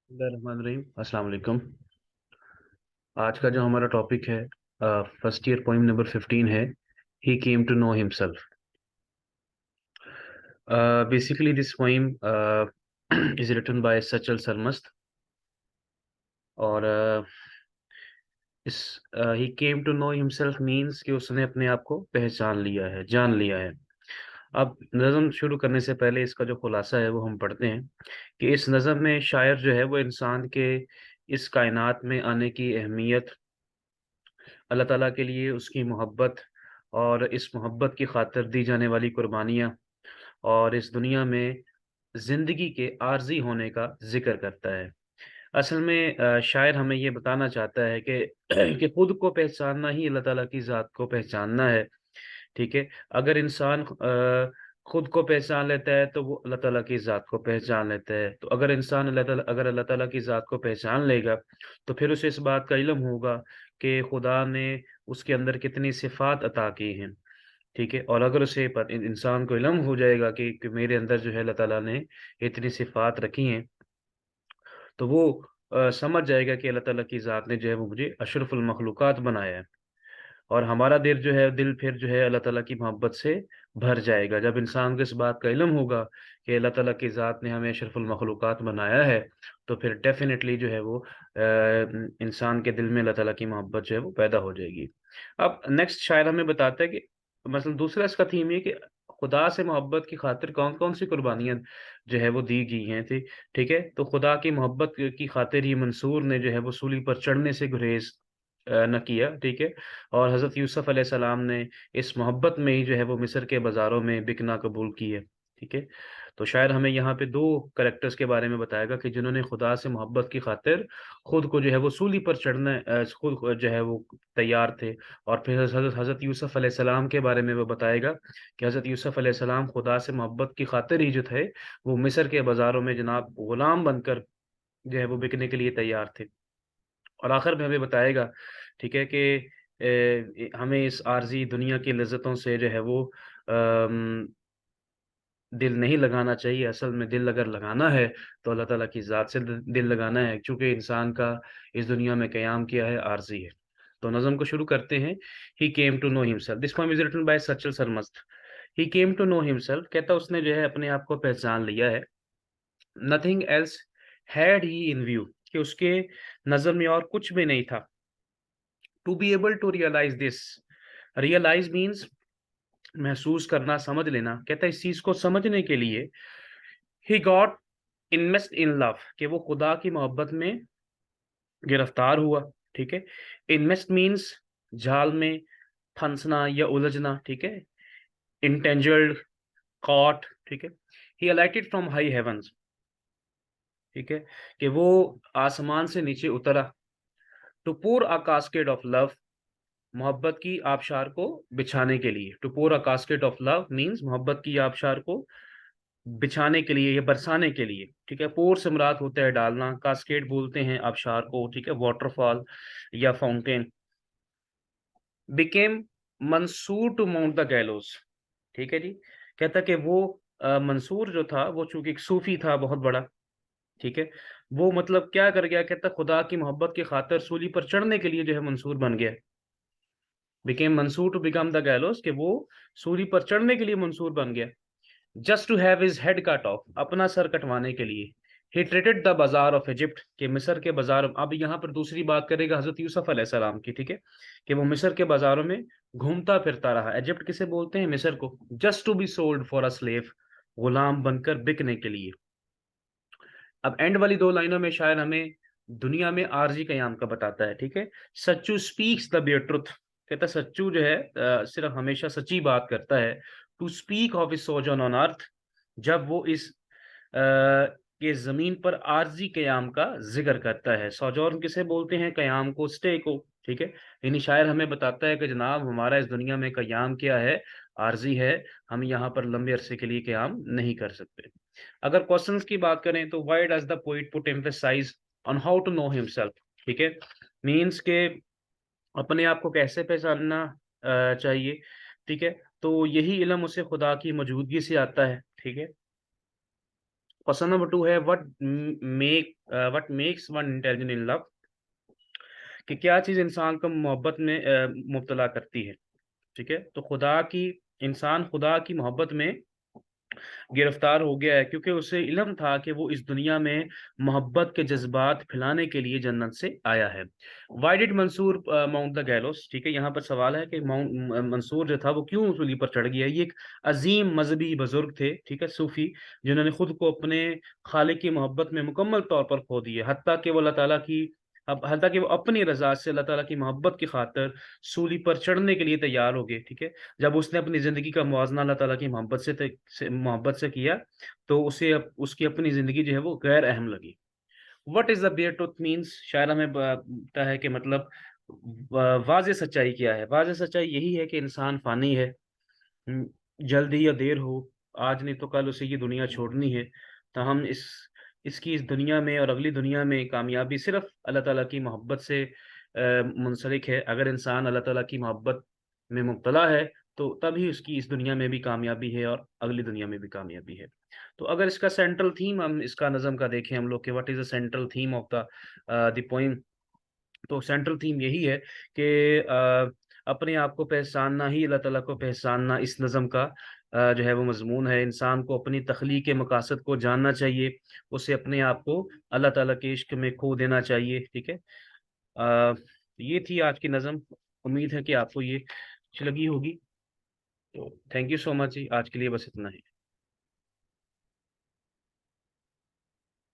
बिस्मिल्लाहिर्रहमानिर्रहीम। अस्सलाम वालेकुम। आज का जो हमारा टॉपिक है, फर्स्ट ईयर पोइम नंबर 15 है, he came to know himself. Basically this poem is written by Sachal Sarmast. और इस he came to know himself means कि उसने अपने आप को पहचान लिया है, जान लिया है। अब नज़म शुरू करने से पहले इसका जो खुलासा है वो हम पढ़ते हैं कि इस नज़म में शायर जो है वो इंसान के इस कायनात में आने की अहमियत, अल्लाह ताला के लिए उसकी मोहब्बत और इस मोहब्बत की खातिर दी जाने वाली कुर्बानियाँ और इस दुनिया में ज़िंदगी के आर्ज़ी होने का ज़िक्र करता है। असल में शायर हमें ये बताना चाहता है कि कि खुद को पहचानना ही अल्लाह ताला की ज़ात को पहचानना है, ठीक है? अगर इंसान खुद को पहचान लेता है तो वो अल्लाह ताला की ज़ात को पहचान लेता है। तो अगर अल्लाह ताला की ज़ात को पहचान लेगा, तो फिर उसे इस बात का इल्म होगा कि खुदा ने उसके अंदर कितनी सिफ़ात अता की हैं, ठीक है? और अगर उसे इंसान को इल्म हो जाएगा कि मेरे अंदर जो है अल्लाह ताला ने इतनी सिफ़ात रखी हैं, तो वो समझ जाएगा कि अल्लाह ताला की ज़ात ने जो है वो मुझे अशरफुल मखलूक़ात बनाया है। और हमारा दिल फिर जो है अल्लाह ताला की मोहब्बत से भर जाएगा। जब इंसान को इस बात का इल्म होगा कि अल्लाह ताला की ज़ात ने हमें अशरफुल मखलूक़ात बनाया है, तो फिर डेफ़िनेटली जो है वो इंसान के दिल में अल्लाह ताला की मोहब्बत जो है वो पैदा हो जाएगी। अब नेक्स्ट शायर हमें बताता है कि मसलन दूसरा इसका थीम ये है कि खुदा से मोहब्बत की खातिर कौन-कौन सी कुर्बानियाँ जो है वो दी गई हैं थी, ठीक है? तो खुदा की मोहब्बत की खातिर ही मंसूर ने जो है वो सूली पर चढ़ने से गुरेज़ न किया, ठीक है? और हज़रत यूसुफ़ अलैहिस्सलाम ने इस मोहब्बत में ही जो है वो मिस्र के बाज़ारों में बिकना कबूल किया, ठीक है? तो शायद हमें यहाँ पे 2 कैरेक्टर्स के बारे में बताएगा कि जिन्होंने खुदा से मोहब्बत की खातिर खुद को जो है वो सूली पर चढ़ना खुद को जो है वो तैयार थे। और फिर हज़रत यूसुफ़ अलैहिस्सलाम के बारे में वो बताएगा कि हज़रत यूसुफ़ अलैहिस्सलाम खुदा से मोहब्बत की खातिर ही जो थे, वो मिस्र के बाज़ारों में जनाब गुलाम बनकर जो है वो बिकने के लिए तैयार थे। और आखिर में हमें बताएगा, ठीक है, कि हमें इस आर्ज़ी दुनिया की लज़्ज़तों से जो है वो अम, दिल नहीं लगाना चाहिए। असल में दिल अगर लगाना है, तो अल्लाह ताला की ज़ात से द दिल लगाना है, चूँकि इंसान का इस दुनिया में क़याम किया है आर्ज़ी है। तो नज़्म को शुरू करते हैं। He came to know himself. This poem is written by Sachal Sarmast. He came to know himself कहता उसने जो है अपने आप को पहचान लिया है। Nothing else had he in view कि उसके नज़र में और कुछ भी नहीं था। To be able to realise this, realise means महसूस करना, समझ लेना। कहता है इस चीज़ को समझने के लिए he got invest in love कि वो खुदा की मोहब्बत में गिरफ्तार हुआ, ठीक है? इन्वेस्ट मीन्स जाल में फंसना या उलझना, ठीक है? एंटेंजल्ड, कॉट, ठीक है? He alighted from high heavens, ठीक है? कि वो आसमान से नीचे उतरा। To pour a cascade of love, मोहब्बत की आबशार को बिछाने के लिए। To pour a cascade of love means मोहब्बत की आबशार को बिछाने के लिए या बरसाने के लिए, ठीक है? पोर से मुराद होता है डालना, कास्केड बोलते हैं आबशार को, ठीक है? वाटरफॉल या fountain. Became Mansur to mount the gallows, ठीक है जी? कहता कि वो मंसूर जो था वो चूँकि एक सूफ़ी था बहुत बड़ा, ठीक है? वो मतलब क्या कर गया, कहता खुदा की मोहब्बत की खातिर सूली पर चढ़ने के लिए जो है मंसूर बन गया। Became Mansur to become the gallows कि वो सूली पर चढ़ने के लिए मंसूर बन गया। Just to have his head cut off, अपना सर कटवाने के लिए। He traded the bazaar of Egypt के मिस्र के बाजार। अब यहाँ पर दूसरी बात करेगा हजरत यूसुफ अलैहिस्सलाम की, ठीक है? कि वो मिस्र के बाजारों में घूमता फिरता रहा। इजिप्ट किसे बोलते हैं? मिस्र को। Just to be sold for a slave, गुलाम बनकर बिकने के लिए। अब एंड वाली 2 लाइनों में शायद हमें दुनिया में आरज़ी क़याम का बताता है, ठीक है? Sachu speaks the bare truth, कहता है सच्चू जो है सिर्फ़ हमेशा सच्ची बात करता है। To speak of his sojourn on earth, जब वो इस ये ज़मीन पर आरज़ी क़याम का ज़िक्र करता है। सोजॉर्न किसे बोलते हैं? क़याम को, स्टे को, ठीक है? यानी शायर हमें बताता है कि जनाब हमारा इस दुनिया में क़याम क्या है? आरज़ी है, हम यहाँ पर लंबे अरसे के लिए क़याम नहीं कर सकते। अगर क्वेश्चंस की बात करें तो why does the poet put emphasise on how to know himself, ठीक है? मीन्स के अपने आप को कैसे पहचानना चाहिए, ठीक है? तो यही इल्म उसे खुदा की मौजूदगी से आता है, ठीक है? क्वेश्चन नंबर 2 है what makes one intelligent in love, कि क्या चीज इंसान को मोहब्बत में मुब्तला करती है। ठीक है, तो इंसान खुदा की मोहब्बत में गिरफ्तार हो गया है, क्योंकि उसे इल्म था कि वो इस दुनिया में मोहब्बत के जज्बात फैलाने के लिए जन्नत से आया है। Why did Mansur mount the gallows. ठीक है, यहाँ पर सवाल है कि मंसूर जो था वो क्यों सूली पर चढ़ गया। ये एक अजीम मजहबी बुजुर्ग थे, ठीक है, सूफी, जिन्होंने खुद को अपने खालिक की मोहब्बत में मुकम्मल तौर पर खो दिया, हत्ता कि वो अल्लाह ताला की अब हत्ता कि वो अपनी रजा से अल्लाह ताला की मोहब्बत की खातिर सूली पर चढ़ने के लिए तैयार हो गए। ठीक है, जब उसने अपनी ज़िंदगी का मुवाज़ना अल्लाह ताला की मोहब्बत से किया, तो उसे उसकी अपनी ज़िंदगी जो है वो गैर अहम लगी। What is the bare truth means, शायरा में बताता है कि मतलब वाज़ेह सच्चाई क्या है। वाज़ेह सच्चाई यही है कि इंसान फ़ानी है, हुँ, जल्दी या देर हो, आज नहीं तो कल उसे ये दुनिया छोड़नी है। तो हम इसकी इस दुनिया में और अगली दुनिया में कामयाबी सिर्फ़ अल्लाह ताला की मोहब्बत से मुंसलिक है। अगर इंसान अल्लाह ताला की मोहब्बत में मुब्तला है, तो तभी उसकी इस दुनिया में भी कामयाबी है और अगली दुनिया में भी कामयाबी है। तो अगर इसका सेंट्रल थीम हम इसका नज़्म का देखें हम लोग कि what is the central theme of the poem, तो सेंट्रल थीम यही है कि अपने आप को पहचानना ही अल्लाह ताला को पहचानना इस नज़म का जो है वो मज़मून है। इंसान को अपनी तख्लीक़ मक़ासद को जानना चाहिए, उसे अपने आप को अल्लाह ताला के इश्क में खो देना चाहिए। ठीक है? अ, ये थी आज की नज़म, उम्मीद है कि आपको ये अच्छी लगी होगी। तो थैंक यू सो मच जी, आज के लिए बस इतना ही।